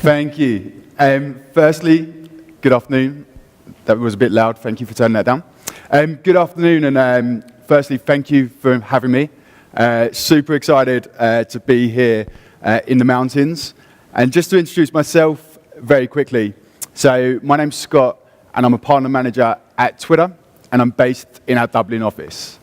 Thank you. Firstly, good afternoon. That was a bit loud. Thank you for turning that down. Good afternoon, and firstly, thank you for having me. Super excited to be here in the mountains. And just to introduce myself very quickly, so my name's Scott, and I'm a partner manager at Twitter, and I'm based in our Dublin office.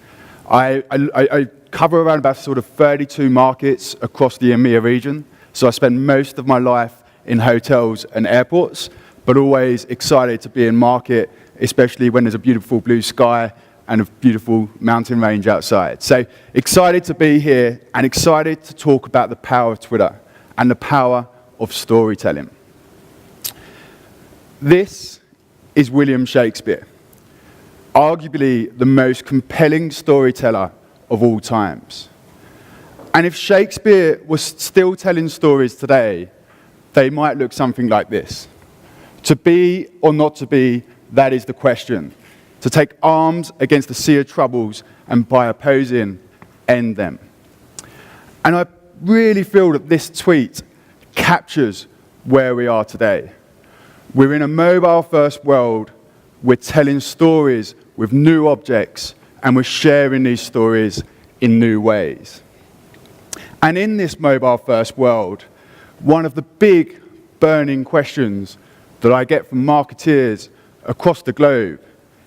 I cover around about sort of 32 markets across the EMEA region, so I spend most of my life in hotels and airports, but always excited to be in market, especially when there's a beautiful blue sky and a beautiful mountain range outside. So excited to be here and excited to talk about the power of Twitter and the power of storytelling. This is William Shakespeare, arguably the most compelling storyteller of all times. And if Shakespeare was still telling stories today, they might look something like this. To be or not to be, that is the question. To take arms against the sea of troubles and by opposing, end them. And I really feel that this tweet captures where we are today. We're in a mobile-first world. We're telling stories with new objects, and we're sharing these stories in new ways. And in this mobile-first world, one of the big burning questions that I get from marketeers across the globe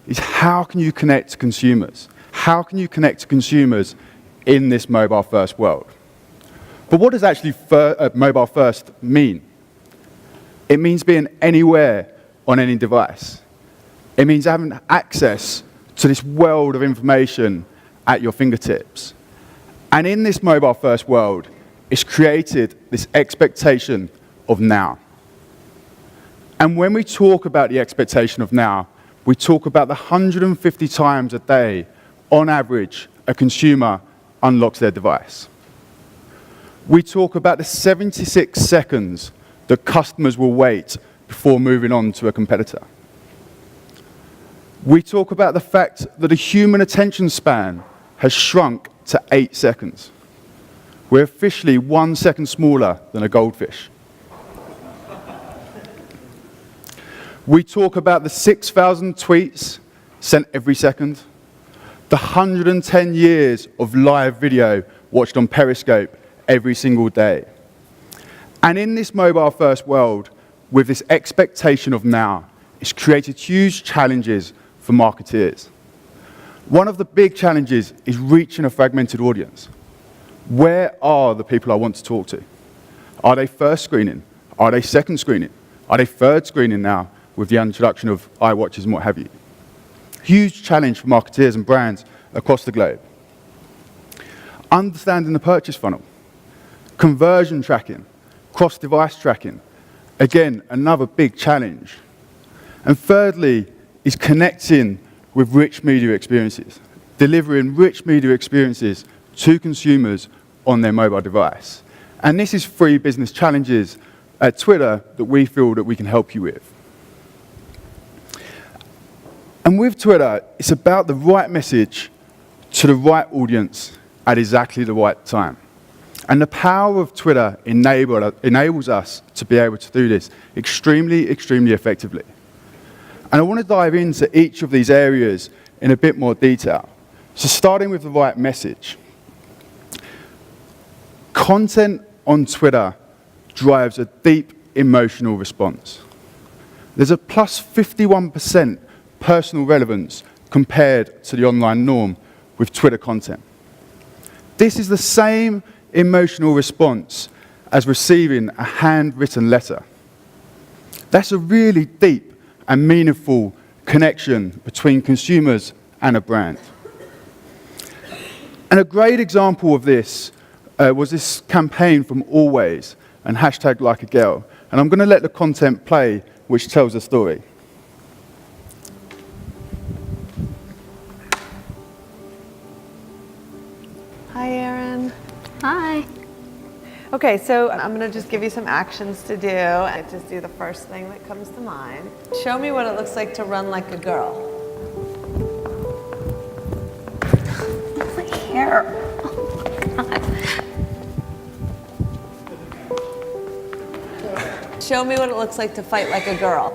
is how can you connect to consumers? How can you connect to consumers in this mobile-first world? But what does actually mobile-first mean? It means being anywhere on any device. It means having access to this world of information at your fingertips. And in this mobile-first world, it's created this expectation of now. And when we talk about the expectation of now, we talk about the 150 times a day, on average, a consumer unlocks their device. We talk about the 76 seconds that customers will wait before moving on to a competitor. We talk about the fact that the human attention span has shrunk to 8 seconds. We're officially 1 second smaller than a goldfish. We talk about the 6,000 tweets sent every second, the 110 years of live video watched on Periscope every single day. And in this mobile-first world, with this expectation of now, it's created huge challenges for marketeers. One of the big challenges is reaching a fragmented audience. Where are the people I want to talk to? Are they first screening? Are they second screening? Are they third screening now with the introduction of iWatches and what have you? Huge challenge for marketeers and brands across the globe. Understanding the purchase funnel, conversion tracking, cross-device tracking. Again, another big challenge. And thirdly is connecting with rich media experiences, delivering rich media experiences to consumers on their mobile device. And this is 3 business challenges at Twitter that we feel that we can help you with. And with Twitter, it's about the right message to the right audience at exactly the right time. And the power of Twitter enables us to be able to do this extremely, extremely effectively. And I want to dive into each of these areas in a bit more detail. So starting with the right message. Content on Twitter drives a deep emotional response. There's a plus 51% personal relevance compared to the online norm with Twitter content. This is the same emotional response as receiving a handwritten letter. That's a really deep and meaningful connection between consumers and a brand. And a great example of this was this campaign from Always and hashtag Like a Girl. And I'm going to let the content play, which tells the story. Hi, Erin. Hi. Okay, so I'm going to just give you some actions to do. And just do the first thing that comes to mind. Show me what it looks like to run like a girl. My hair. Oh, God. Show me what it looks like to fight like a girl.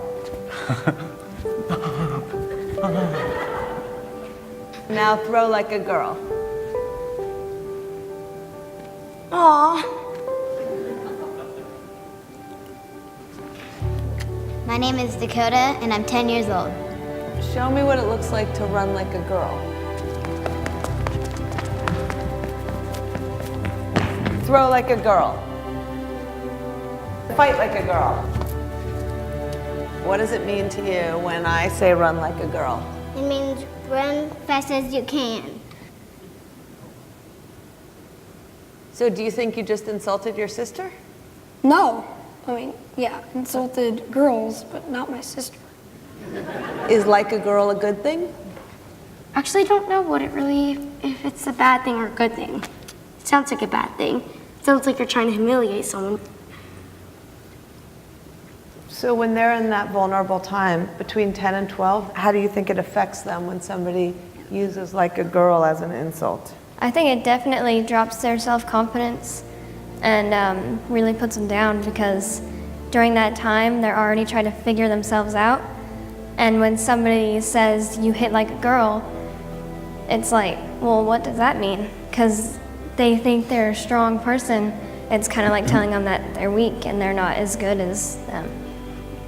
Now throw like a girl. Aw. My name is Dakota, and I'm 10 years old. Show me what it looks like to run like a girl. Throw like a girl. Fight like a girl. What does it mean to you when I say run like a girl? It means run fast as you can. So do you think you just insulted your sister? No. I mean, yeah, insulted girls, but not my sister. Is like a girl a good thing? Actually, I don't know if it's a bad thing or a good thing. It sounds like a bad thing. It sounds like you're trying to humiliate someone. So when they're in that vulnerable time between 10 and 12, how do you think it affects them when somebody uses like a girl as an insult? I think it definitely drops their self-confidence and really puts them down, because during that time they're already trying to figure themselves out, and when somebody says you hit like a girl, it's like, well, what does that mean? Because they think they're a strong person. It's kind of like telling them that they're weak and they're not as good as them.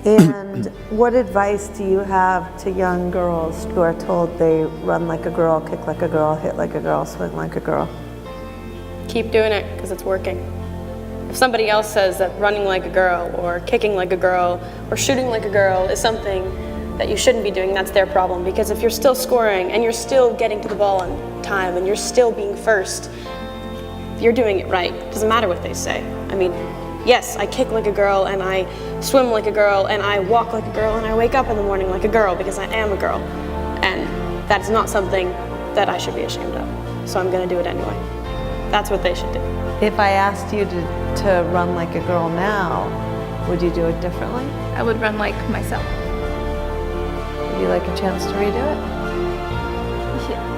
And what advice do you have to young girls who are told they run like a girl, kick like a girl, hit like a girl, swing like a girl? Keep doing it because it's working. If somebody else says that running like a girl or kicking like a girl or shooting like a girl is something that you shouldn't be doing, that's their problem. Because if you're still scoring and you're still getting to the ball on time and you're still being first, you're doing it right. It doesn't matter what they say. I mean, yes, I kick like a girl and I swim like a girl and I walk like a girl and I wake up in the morning like a girl because I am a girl. And that's not something that I should be ashamed of. So I'm going to do it anyway. That's what they should do. If I asked you to run like a girl now, would you do it differently? I would run like myself. Would you like a chance to redo it? Yeah.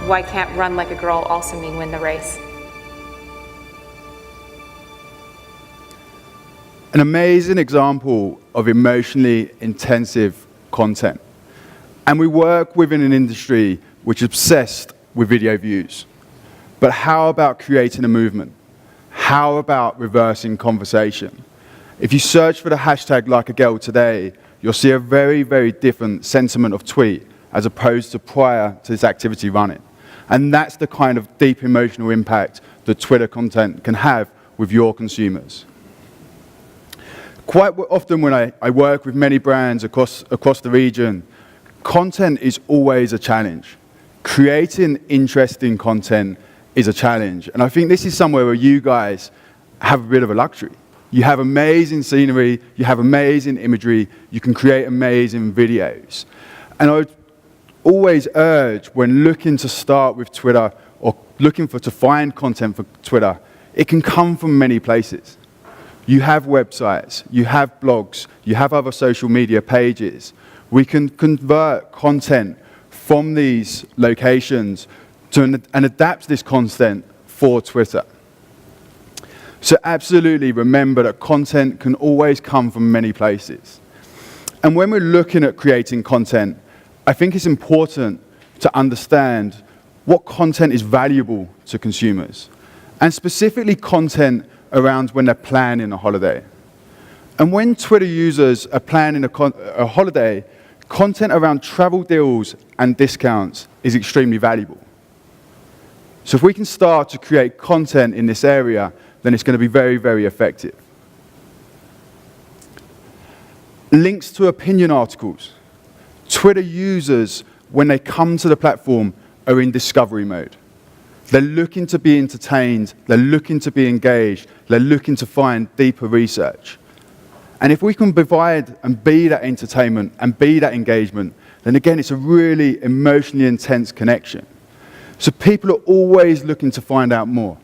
Why can't run like a girl also mean win the race? An amazing example of emotionally intensive content. And we work within an industry which is obsessed with video views. But how about creating a movement? How about reversing conversation? If you search for the hashtag like a girl today, you'll see a very, very different sentiment of tweet as opposed to prior to this activity running. And that's the kind of deep emotional impact that Twitter content can have with your consumers. Quite often when I work with many brands across the region, content is always a challenge. Creating interesting content is a challenge. And I think this is somewhere where you guys have a bit of a luxury. You have amazing scenery, you have amazing imagery, you can create amazing videos. And I would always urge, when looking to start with Twitter or looking to find content for Twitter, it can come from many places. You have websites, you have blogs, you have other social media pages. We can convert content from these locations and adapt this content for Twitter. So absolutely remember that content can always come from many places. And when we're looking at creating content, I think it's important to understand what content is valuable to consumers, and specifically content around when they're planning a holiday. And when Twitter users are planning a holiday, content around travel deals and discounts is extremely valuable. So if we can start to create content in this area, then it's going to be very, very effective. Links to opinion articles. Twitter users, when they come to the platform, are in discovery mode. They're looking to be entertained, they're looking to be engaged, they're looking to find deeper research. And if we can provide and be that entertainment and be that engagement, then again, it's a really emotionally intense connection. So people are always looking to find out more.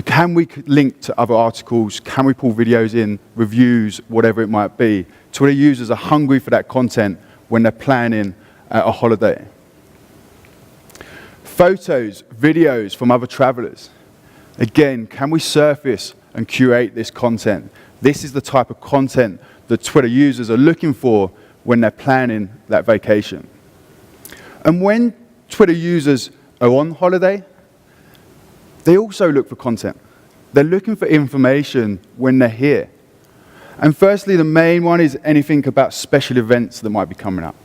Can we link to other articles? Can we pull videos in, reviews, whatever it might be? Twitter users are hungry for that content when they're planning at a holiday. Photos, videos from other travelers. Again, can we surface and curate this content? This is the type of content that Twitter users are looking for when they're planning that vacation. And when Twitter users are on holiday, they also look for content. They're looking for information when they're here. And firstly, the main one is anything about special events that might be coming up.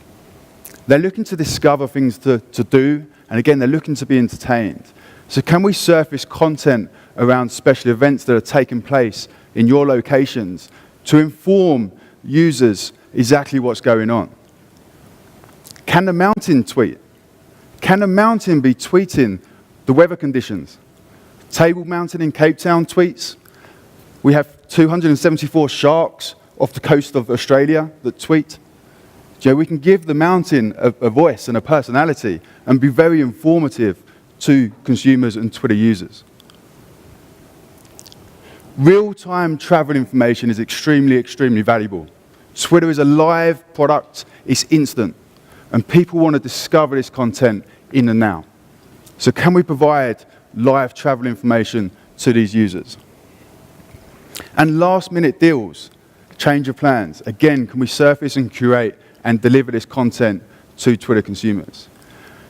They're looking to discover things to do, and again, they're looking to be entertained. So can we surface content around special events that are taking place in your locations to inform users exactly what's going on? Can the mountain tweet? Can the mountain be tweeting the weather conditions? Table Mountain in Cape Town tweets. We have 274 sharks off the coast of Australia that tweet. We can give the mountain a voice and a personality and be very informative to consumers and Twitter users. Real-time travel information is extremely, extremely valuable. Twitter is a live product, it's instant, and people want to discover this content in the now. So can we provide live travel information to these users? And last-minute deals, change of plans. Again, can we surface and curate and deliver this content to Twitter consumers?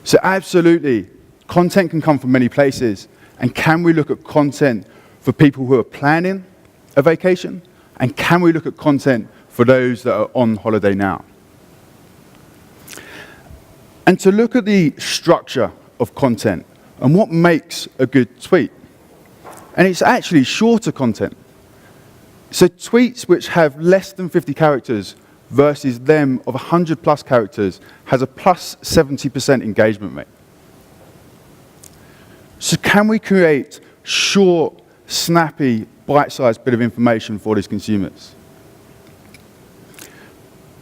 So absolutely, content can come from many places, and can we look at content for people who are planning a vacation, and can we look at content for those that are on holiday now? And to look at the structure of content and what makes a good tweet. And it's actually shorter content. So tweets which have less than 50 characters versus them of 100 plus characters has a plus 70% engagement rate. So can we create short, snappy, bite-sized bit of information for these consumers?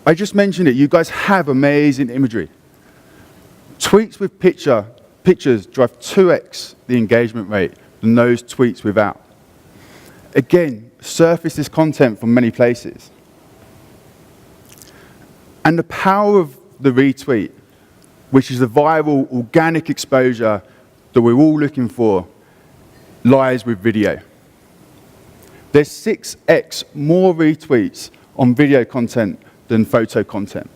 I just mentioned it, you guys have amazing imagery. Tweets with pictures drive 2x the engagement rate than those tweets without. Again, surface this content from many places. And the power of the retweet, which is the viral, organic exposure that we're all looking for, lies with video. There's 6x more retweets on video content than photo content.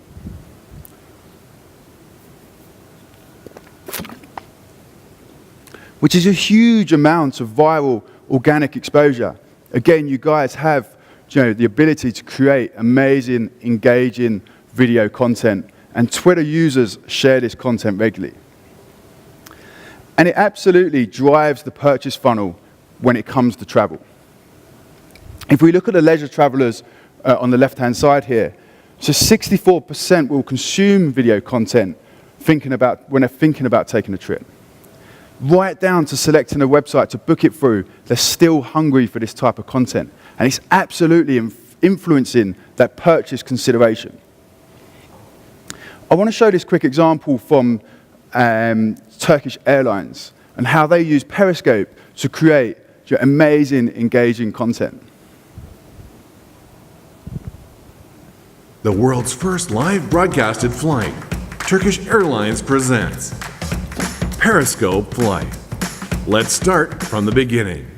Which is a huge amount of viral, organic exposure. Again, you guys have the ability to create amazing, engaging video content, and Twitter users share this content regularly. And it absolutely drives the purchase funnel when it comes to travel. If we look at the leisure travelers on the left-hand side here, so 64% will consume video content when they're thinking about taking a trip. Right down to selecting a website to book it through, they're still hungry for this type of content. And it's absolutely influencing that purchase consideration. I want to show this quick example from Turkish Airlines and how they use Periscope to create amazing, engaging content. The world's first live broadcasted flight, Turkish Airlines presents Periscope Flight. Let's start from the beginning.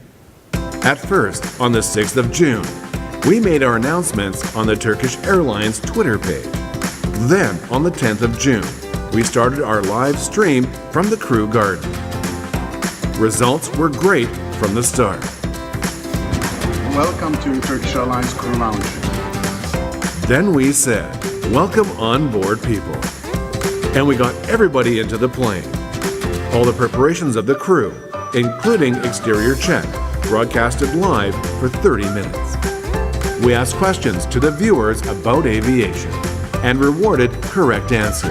At first, on the 6th of June, we made our announcements on the Turkish Airlines Twitter page. Then, on the 10th of June, we started our live stream from the crew garden. Results were great from the start. Welcome to Turkish Airlines Crew Lounge. Then we said, welcome on board people. And we got everybody into the plane. All the preparations of the crew, including exterior check, broadcasted live for 30 minutes. We asked questions to the viewers about aviation and rewarded correct answers.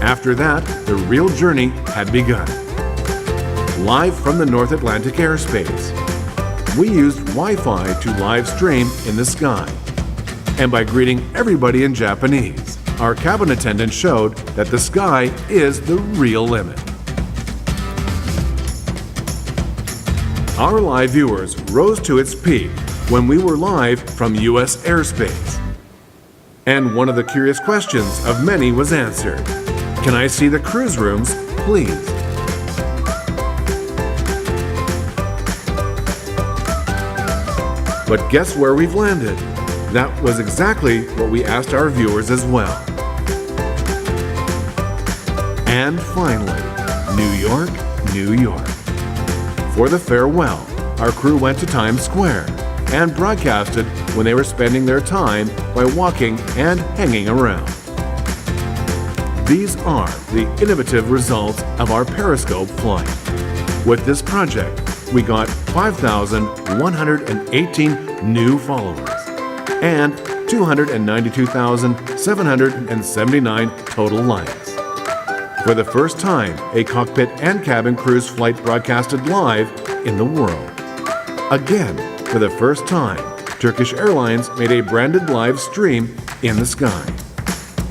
After that, the real journey had begun. Live from the North Atlantic airspace, we used Wi-Fi to live stream in the sky. And by greeting everybody in Japanese, our cabin attendant showed that the sky is the real limit. Our live viewers rose to its peak when we were live from U.S. airspace. And one of the curious questions of many was answered. Can I see the cruise rooms, please? But guess where we've landed? That was exactly what we asked our viewers as well. And finally, New York, New York. For the farewell, our crew went to Times Square and broadcasted when they were spending their time by walking and hanging around. These are the innovative results of our Periscope flight. With this project, we got 5,118 new followers and 292,779 total likes. For the first time, a cockpit and cabin cruise flight broadcasted live in the world. Again, for the first time, Turkish Airlines made a branded live stream in the sky.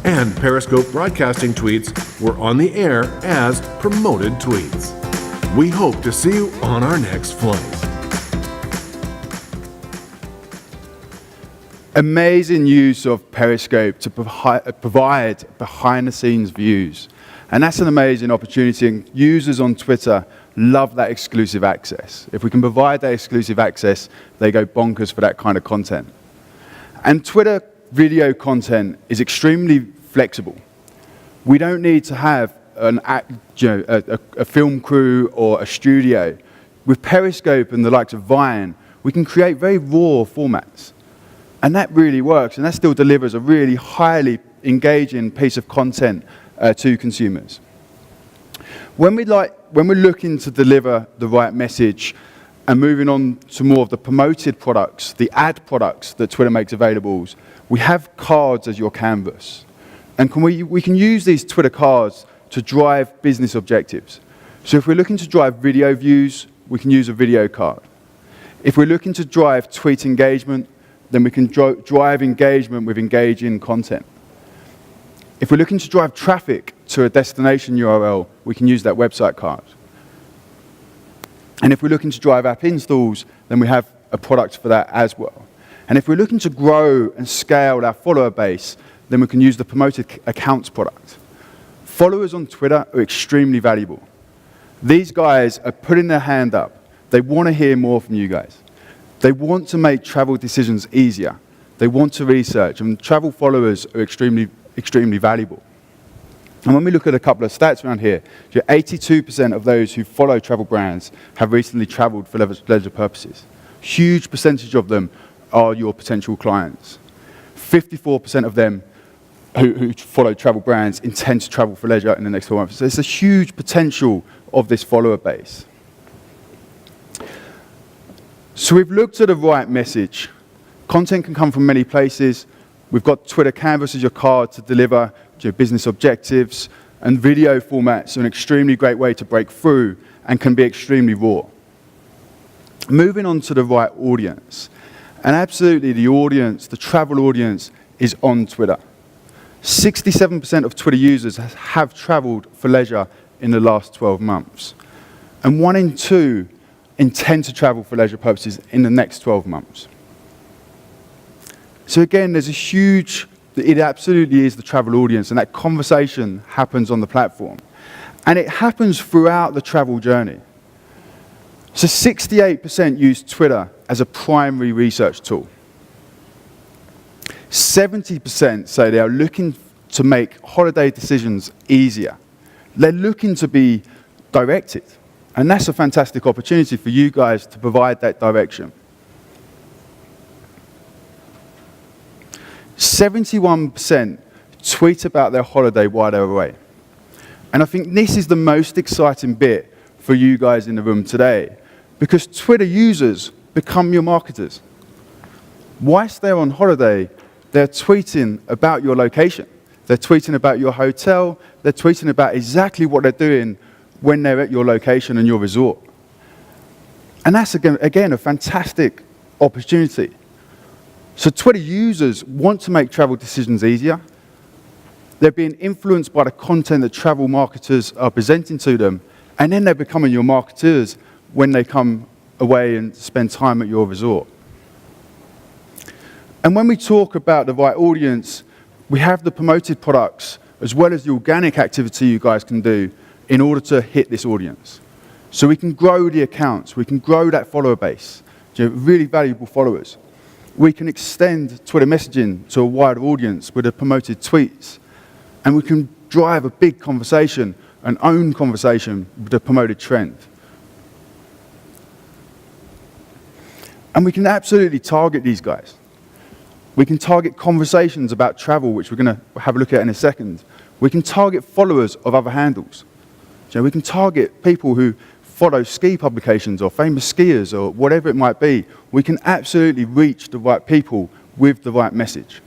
And Periscope broadcasting tweets were on the air as promoted tweets. We hope to see you on our next flight. Amazing use of Periscope to provide behind-the-scenes views. And that's an amazing opportunity, and users on Twitter love that exclusive access. If we can provide that exclusive access, they go bonkers for that kind of content. And Twitter video content is extremely flexible. We don't need to have a film crew or a studio. With Periscope and the likes of Vine, we can create very raw formats. And that really works, and that still delivers a really highly engaging piece of content to consumers. When we're looking to deliver the right message and moving on to more of the promoted products, the ad products that Twitter makes available, we have cards as your canvas. And we can use these Twitter cards to drive business objectives. So if we're looking to drive video views, we can use a video card. If we're looking to drive tweet engagement, then we can drive engagement with engaging content. If we're looking to drive traffic to a destination URL, we can use that website card. And if we're looking to drive app installs, then we have a product for that as well. And if we're looking to grow and scale our follower base, then we can use the promoted accounts product. Followers on Twitter are extremely valuable. These guys are putting their hand up. They want to hear more from you guys. They want to make travel decisions easier. They want to research, and travel followers are extremely valuable. And when we look at a couple of stats around here, 82% of those who follow travel brands have recently traveled for leisure purposes. Huge percentage of them are your potential clients. 54% of them who follow travel brands intend to travel for leisure in the next 12 months. So it's a huge potential of this follower base. So we've looked at the right message. Content can come from many places. We've got Twitter Canvas as your card to deliver your business objectives, and video formats are an extremely great way to break through and can be extremely raw. Moving on to the right audience. And absolutely the audience, the travel audience, is on Twitter. 67% of Twitter users have traveled for leisure in the last 12 months. And 1 in 2 intend to travel for leisure purposes in the next 12 months. So again, it absolutely is the travel audience, and that conversation happens on the platform. And it happens throughout the travel journey. So 68% use Twitter as a primary research tool. 70% say they are looking to make holiday decisions easier. They're looking to be directed. And that's a fantastic opportunity for you guys to provide that direction. 71% tweet about their holiday while they're away. And I think this is the most exciting bit for you guys in the room today, because Twitter users become your marketers. Whilst they're on holiday, they're tweeting about your location. They're tweeting about your hotel. They're tweeting about exactly what they're doing when they're at your location and your resort. And that's, again, a fantastic opportunity. So Twitter users want to make travel decisions easier. They're being influenced by the content that travel marketers are presenting to them, and then they're becoming your marketers when they come away and spend time at your resort. And when we talk about the right audience, we have the promoted products as well as the organic activity you guys can do in order to hit this audience. So we can grow the accounts, we can grow that follower base, really valuable followers. We can extend Twitter messaging to a wider audience with the promoted tweets, and we can drive a big conversation, an own conversation with the promoted trend. And we can absolutely target these guys. We can target conversations about travel, which we're going to have a look at in a second. We can target followers of other handles. We can target people who follow ski publications or famous skiers or whatever it might be. We can absolutely reach the right people with the right message.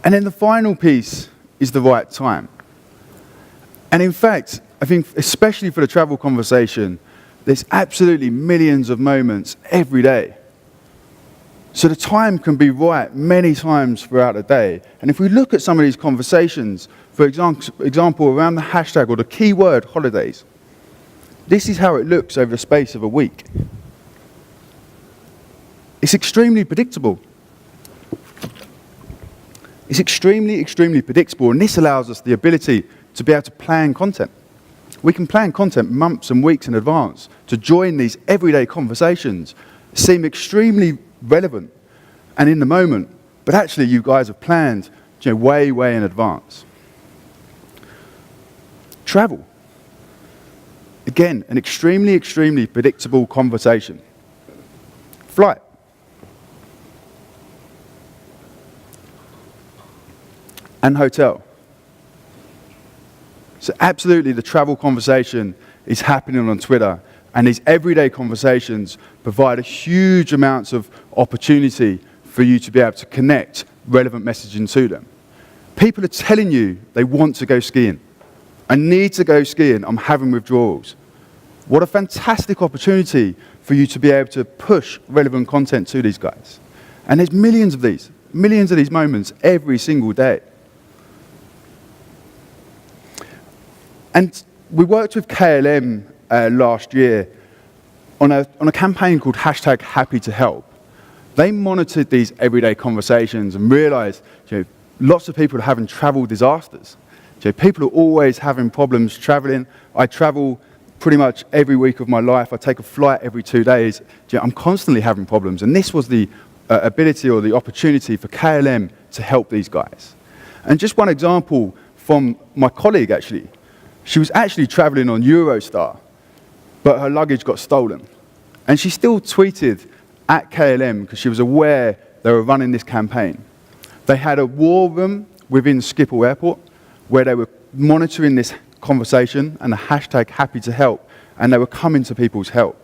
And then the final piece is the right time. And in fact, I think especially for the travel conversation, there's absolutely millions of moments every day. So the time can be right many times throughout the day. And if we look at some of these conversations, for example, around the hashtag or the keyword holidays, this is how it looks over the space of a week. It's extremely predictable. It's extremely, extremely predictable, and this allows us the ability to be able to plan content. We can plan content months and weeks in advance to join these everyday conversations, seem extremely relevant and in the moment, but actually you guys have planned way, way in advance. Travel. Again, an extremely, extremely predictable conversation. Flight. And hotel. So absolutely the travel conversation is happening on Twitter, and these everyday conversations provide a huge amounts of opportunity for you to be able to connect relevant messaging to them. People are telling you they want to go skiing. I need to go skiing, I'm having withdrawals. What a fantastic opportunity for you to be able to push relevant content to these guys. And there's millions of these moments every single day. And we worked with KLM last year on a campaign called #HappyToHelp. They monitored these everyday conversations and realized lots of people are having travel disasters. People are always having problems traveling. I travel pretty much every week of my life. I take a flight every 2 days. I'm constantly having problems. And this was the ability or the opportunity for KLM to help these guys. And just one example from my colleague, actually. She was actually traveling on Eurostar, but her luggage got stolen. And she still tweeted at KLM because she was aware they were running this campaign. They had a war room within Schiphol Airport where they were monitoring this conversation and the #HappyToHelp, and they were coming to people's help.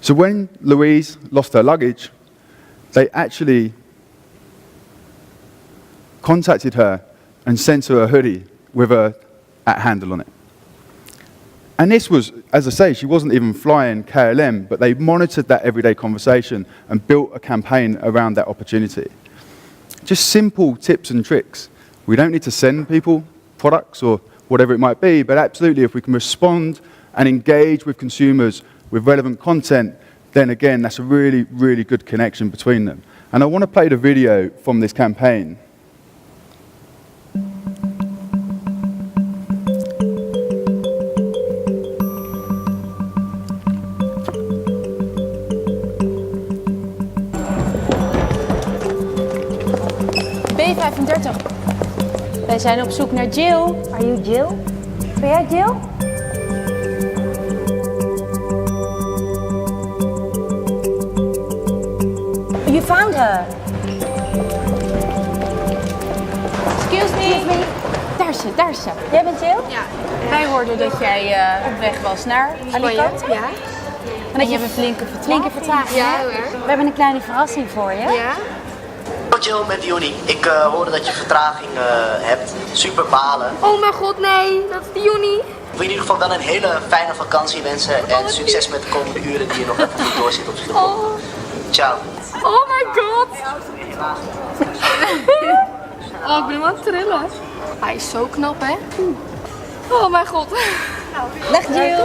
So when Louise lost her luggage, they actually contacted her and sent her a hoodie with her @handle on it. And this was, as I say, she wasn't even flying KLM, but they monitored that everyday conversation and built a campaign around that opportunity. Just simple tips and tricks. We don't need to send people products or whatever it might be, but absolutely if we can respond and engage with consumers with relevant content, then again, that's a really, really good connection between them. And I want to play the video from this campaign. B35. Wij zijn op zoek naar Jill. Are you Jill? Ben jij Jill? You found her. Excuse me. Daar is ze. Jij bent Jill? Ja. Wij hoorden dat jij op weg was naar Alicante. Ja. En dat je hebt een flinke vertraging. Ja, hè? heel erg. We hebben een kleine verrassing voor je. Ja. Jill, met Joni. Ik hoorde dat je vertraging hebt. Super balen. Oh mijn god, nee. Dat is de Joni. Ik wil je in ieder geval dan een hele fijne vakantie wensen. En succes met de komende uren die je nog even goed doorzit op Schiphol. Oh. Ciao. Oh my god. Oh, ik ben hem aan het trillen. Hij is zo knap, hè? Oh mijn god. Dag Jill.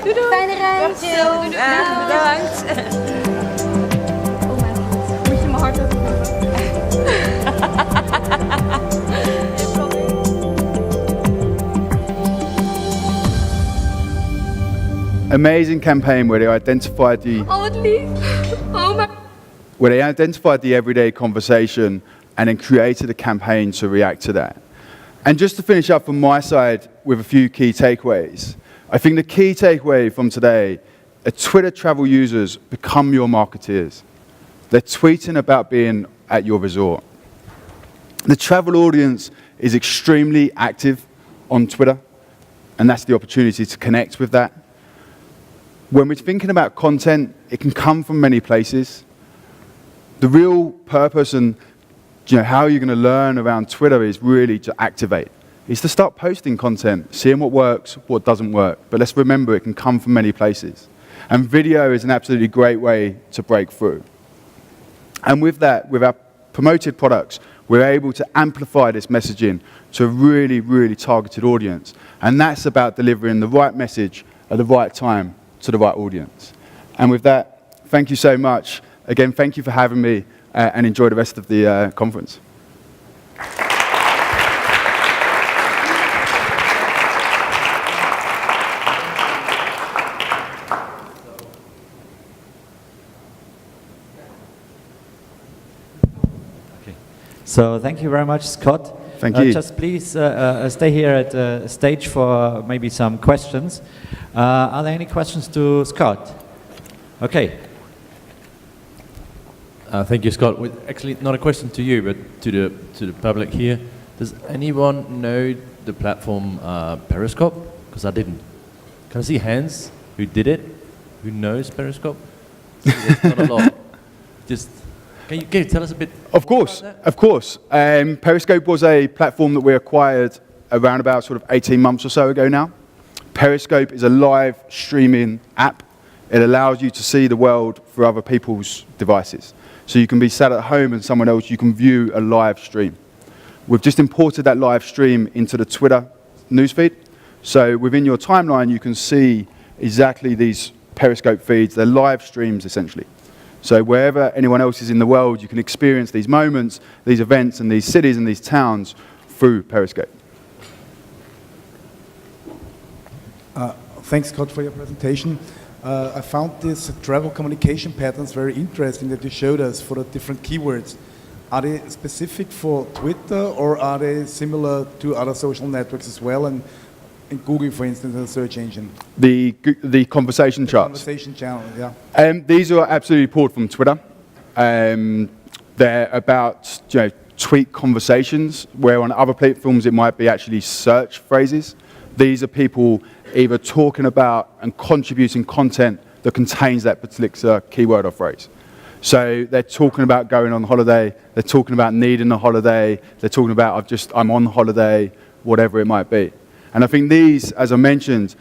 Doei doei. Fijne reis. Bedankt. Oh mijn god. Moet je mijn hart ook doen? Amazing campaign where they identified the Oh, wat lief. Oh, maar... where they identified the everyday conversation and then created a campaign to react to that. And just to finish up from my side with a few key takeaways, I think the key takeaway from today are Twitter travel users become your marketeers. They're tweeting about being at your resort. The travel audience is extremely active on Twitter, and that's the opportunity to connect with that. When we're thinking about content, it can come from many places. The real purpose and how you're going to learn around Twitter is really to activate. It's to start posting content, seeing what works, what doesn't work. But let's remember it can come from many places. And video is an absolutely great way to break through. And with that, with our promoted products, we're able to amplify this messaging to a really, really targeted audience. And that's about delivering the right message at the right time to the right audience. And with that, thank you so much. Again, thank you for having me, and enjoy the rest of the conference. So thank you very much, Scott. Thank you. Just please stay here at the stage for maybe some questions. Are there any questions to Scott? Okay. Thank you, Scott. Actually, not a question to you, but to the public here. Does anyone know the platform Periscope? Because I didn't. Can I see hands who did it? Who knows Periscope? There's not a lot. Just can you tell us a bit? Of course, of course. Periscope was a platform that we acquired around about sort of 18 months or so ago now. Periscope is a live streaming app. It allows you to see the world through other people's devices. So you can be sat at home and someone else, you can view a live stream. We've just imported that live stream into the Twitter newsfeed. So within your timeline, you can see exactly these Periscope feeds. They're live streams, essentially. So wherever anyone else is in the world, you can experience these moments, these events, and these cities and these towns through Periscope. Thanks, Scott, for your presentation. I found this travel communication patterns very interesting that you showed us for the different keywords. Are they specific for Twitter, or are they similar to other social networks as well, and in Google, for instance, in the search engine? The conversation charts. Conversation channel, yeah. These are absolutely pulled from Twitter. They're about tweet conversations, where on other platforms it might be actually search phrases. These are people either talking about and contributing content that contains that particular keyword or phrase. So they're talking about going on holiday, they're talking about needing a holiday, they're talking about I'm on holiday, whatever it might be. And I think these, as I mentioned,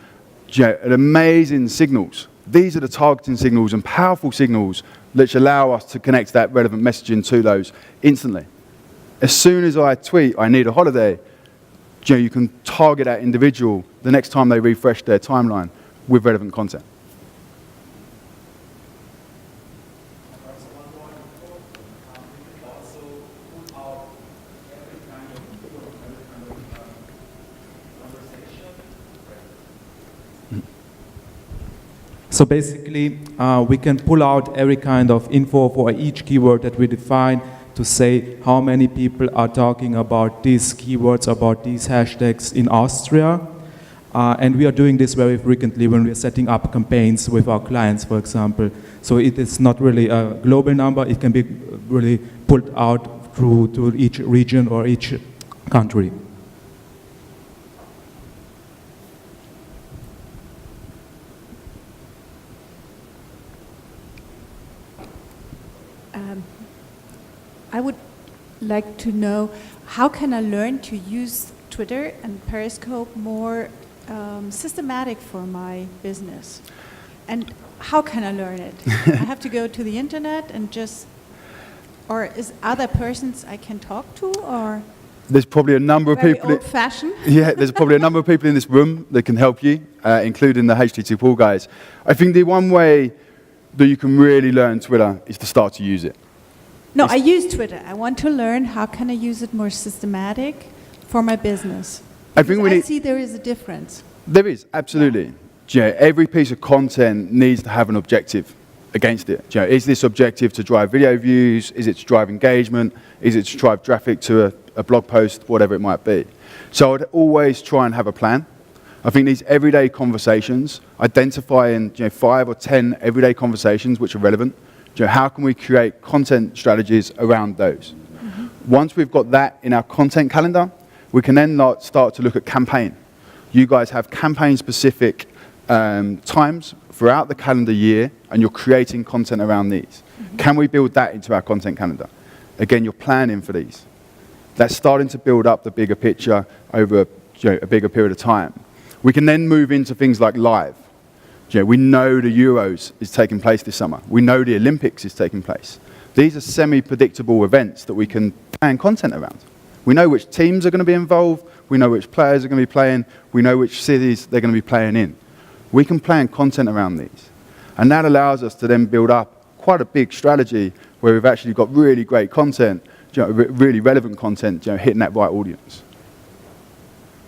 are amazing signals. These are the targeting signals and powerful signals which allow us to connect that relevant messaging to those instantly. As soon as I tweet, I need a holiday, you can target that individual the next time they refresh their timeline with relevant content. So basically, we can pull out every kind of info for each keyword that we define to say how many people are talking about these keywords, about these hashtags in Austria. And we are doing this very frequently when we are setting up campaigns with our clients, for example. So it is not really a global number. It can be really pulled out through to each region or each country. I would like to know, how can I learn to use Twitter and Periscope more systematic for my business? And how can I learn it? I have to go to the internet and or is other persons I can talk to, or? There's probably a number of people. Old-fashioned. Yeah, there's probably a number of people in this room that can help you, including the HT2 Pool guys. I think the one way that you can really learn Twitter is to start to use it. No, I use Twitter. I want to learn how can I use it more systematic for my business. I think we I need, see there is a difference. there is, absolutely. Do you know, every piece of content needs to have an objective against it. Do you know, is this objective to drive video views? Is it to drive engagement? Is it to drive traffic to a blog post, whatever it might be? So I'd always try and have a plan. I think these everyday conversations, identifying 5 or 10 everyday conversations which are relevant, how can we create content strategies around those? Once we've got that in our content calendar, we can then start to look at campaign. You guys have campaign-specific times throughout the calendar year, and you're creating content around these. Can we build that into our content calendar? Again, you're planning for these. That's starting to build up the bigger picture over a bigger period of time. We can then move into things like live. We know the Euros is taking place this summer. We know the Olympics is taking place. These are semi-predictable events that we can plan content around. We know which teams are going to be involved. We know which players are going to be playing. We know which cities they're going to be playing in. We can plan content around these. And that allows us to then build up quite a big strategy where we've actually got really great content, really relevant content, hitting that right audience.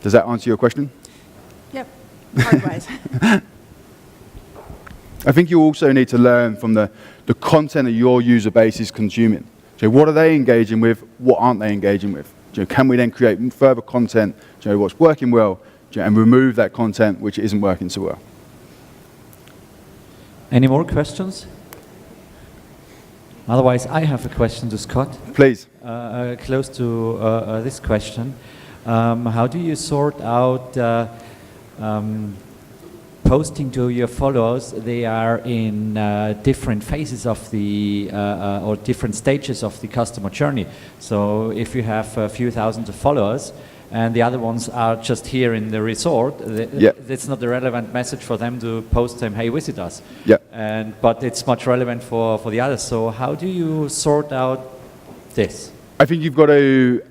Does that answer your question? Yep, hard-wise. I think you also need to learn from the content that your user base is consuming. What are they engaging with? What aren't they engaging with? Can we then create further content, what's working well, and remove that content which isn't working so well? Any more questions? Otherwise, I have a question to Scott. Please. Close to this question. How do you sort out posting to your followers? They are in different phases of the or different stages of the customer journey. So if you have a few thousand of followers and the other ones are just here in the resort, it's not a relevant message for them to post them, hey, visit us. But it's much relevant for the others. So how do you sort out this? I think you've got to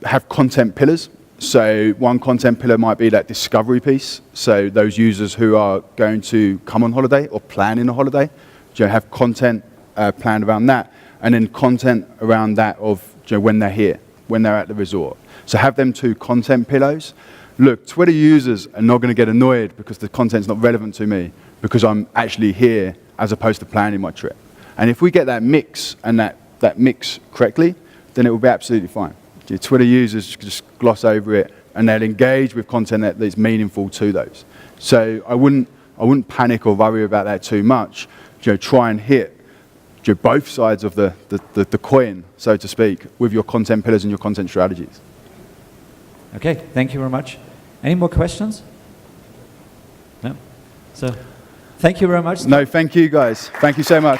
have content pillars. So one content pillar might be that discovery piece. So those users who are going to come on holiday or planning a holiday, have content planned around that. And then content around that of when they're here, when they're at the resort. So have them two content pillars. Look, Twitter users are not going to get annoyed because the content's not relevant to me because I'm actually here as opposed to planning my trip. And if we get that mix and that mix correctly, then it will be absolutely fine. Your Twitter users just gloss over it and they'll engage with content that's meaningful to those. So I wouldn't panic or worry about that too much. Try and hit both sides of the coin, so to speak, with your content pillars and your content strategies. Okay, thank you very much. Any more questions? No? So, thank you very much. No, thank you guys. Thank you so much.